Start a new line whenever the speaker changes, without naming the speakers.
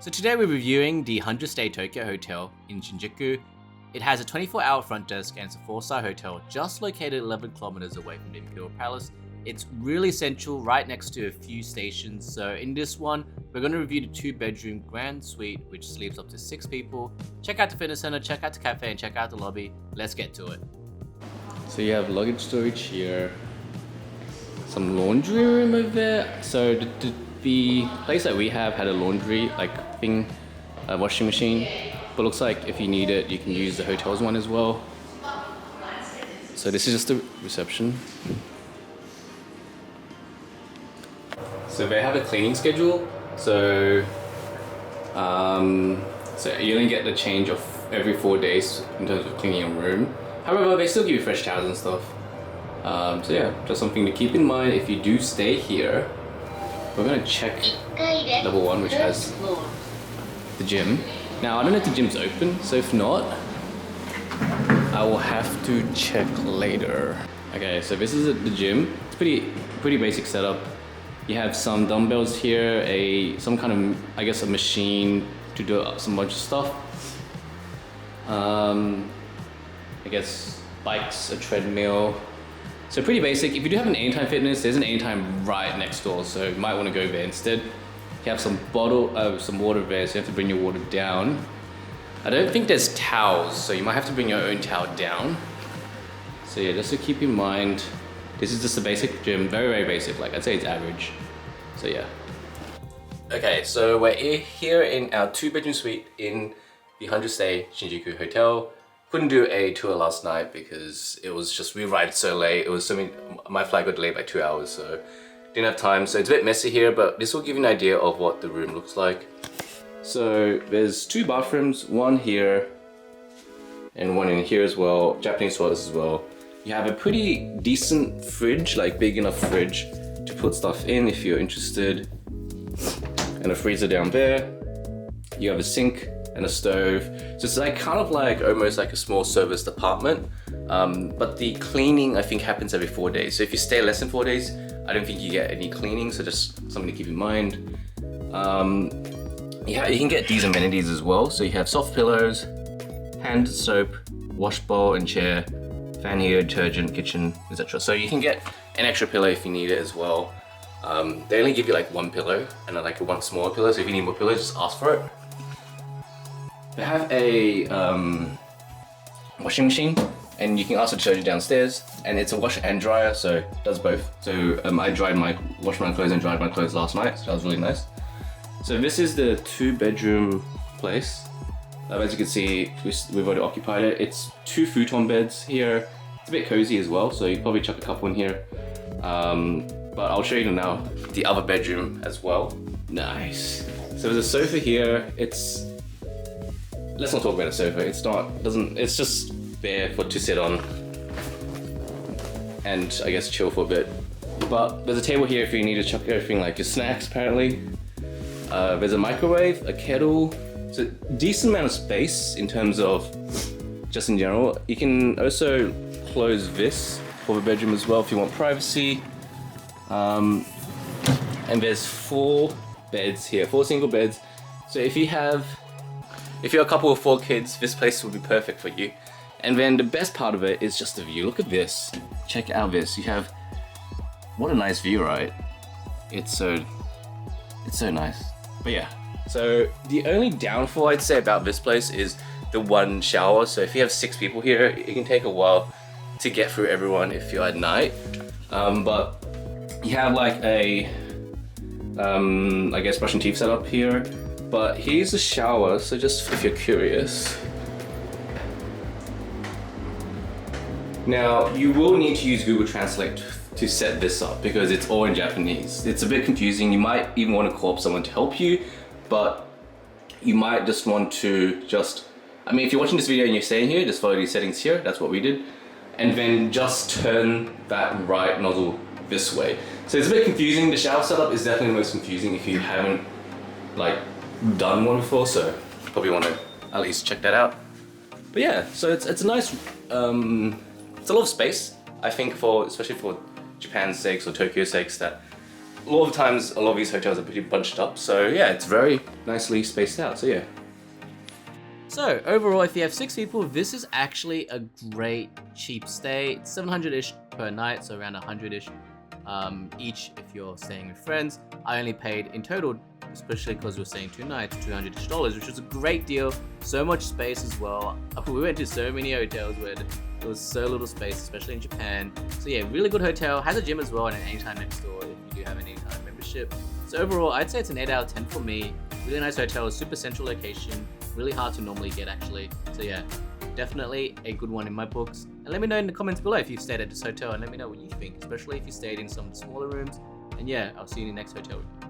So today we're reviewing the 100 Stay Tokyo Hotel in Shinjuku. It has a 24-hour front desk and it's a 4-star hotel just located 11 kilometers away from the Imperial Palace. It's really central, right next to a few stations. So in this one, we're going to review the 2-bedroom grand suite, which sleeps up to 6 people. Check out the fitness center, check out the cafe, and check out the lobby. Let's get to it.
So you have luggage storage here, some laundry room over there. So the place that we have had a laundry thing, a washing machine, but looks like if you need it, you can use the hotel's one as well. So this is just the reception. So they have a cleaning schedule. So you only get the change of every 4 days in terms of cleaning your room. However, they still give you fresh towels and stuff. So yeah, just something to keep in mind if you do stay here. We're gonna check level 1, which has the gym. Now, I don't know if the gym's open, so if not, I will have to check later. Okay, so this is the gym. It's pretty basic setup. You have some dumbbells here, some kind of, I guess, a machine to do some bunch of stuff. I guess bikes, a treadmill. So pretty basic. If you do have an Anytime Fitness, there's an Anytime right next door, so you might want to go there instead. You have some water there, so you have to bring your water down. I don't think there's towels, so you might have to bring your own towel down. So yeah, just to keep in mind, this is just a basic gym, very, very basic. Like I'd say it's average. So yeah. Okay, so we're here in our 2-bedroom suite in the 100 Stay Shinjuku Hotel. Couldn't do a tour last night because it was just, we arrived so late. It was my flight got delayed by 2 hours, so didn't have time. So it's a bit messy here, but this will give you an idea of what the room looks like. So there's 2 bathrooms, one here and one in here as well. Japanese toilets as well. You have a pretty decent fridge, like big enough fridge to put stuff in if you're interested. And a freezer down there. You have a sink and a stove. So it's like kind of like almost like a small service department. But the cleaning I think happens every 4 days. So if you stay less than 4 days, I don't think you get any cleaning. So just something to keep in mind. You can get these amenities as well. So you have soft pillows, hand soap, wash bowl and chair, fan heater, detergent, kitchen, etc. So you can get an extra pillow if you need it as well. They only give you like 1 pillow and like one smaller pillow. So if you need more pillows, just ask for it. They have a washing machine, and you can also charge it downstairs, and it's a washer and dryer, so it does both. So I washed my clothes and dried my clothes last night, so that was really nice. So this is the 2-bedroom place. As you can see, we've already occupied it. It's 2 futon beds here. It's a bit cozy as well, so you probably chuck a couple in here. But I'll show you now the other bedroom as well. Nice. So there's a sofa here. Let's not talk about a sofa. It's just there to sit on and I guess chill for a bit. But there's a table here if you need to chuck everything like your snacks apparently. There's a microwave, a kettle. So decent amount of space in terms of just in general. You can also close this for the bedroom as well if you want privacy. And there's 4 beds here, 4 single beds. So if you're a couple of 4 kids, this place will be perfect for you. And then the best part of it is just the view. Look at this. Check out this. What a nice view, right? It's so nice. But yeah. So the only downfall I'd say about this place is the 1 shower. So if you have 6 people here, it can take a while to get through everyone if you're at night. But you have like a, I guess brush and teeth setup here. But here's the shower, so just if you're curious. Now, you will need to use Google Translate to set this up because it's all in Japanese. It's a bit confusing. You might even want to call up someone to help you, but you might just want to if you're watching this video and you're staying here, just follow these settings here. That's what we did. And then just turn that right nozzle this way. So it's a bit confusing. The shower setup is definitely the most confusing if you haven't done one before, so probably want to at least check that out. But yeah, so it's a nice, it's a lot of space. I think especially for Japan's sakes or Tokyo's sakes, that a lot of times, a lot of these hotels are pretty bunched up. So yeah, it's very nicely spaced out. So yeah.
So overall, if you have 6 people, this is actually a great cheap stay. It's 700-ish per night, so around 100-ish each if you're staying with friends. I only paid in total, especially because we're staying 2 nights, $200-ish, which was a great deal. So much space as well. We went to so many hotels where there was so little space, especially in Japan. So yeah, really good hotel. Has a gym as well and an anytime next door if you do have an anytime membership. So overall, I'd say it's an 8 out of 10 for me. Really nice hotel, super central location, really hard to normally get actually. So yeah, definitely a good one in my books. And let me know in the comments below if you've stayed at this hotel and let me know what you think, especially if you stayed in some smaller rooms. And yeah, I'll see you in the next hotel review.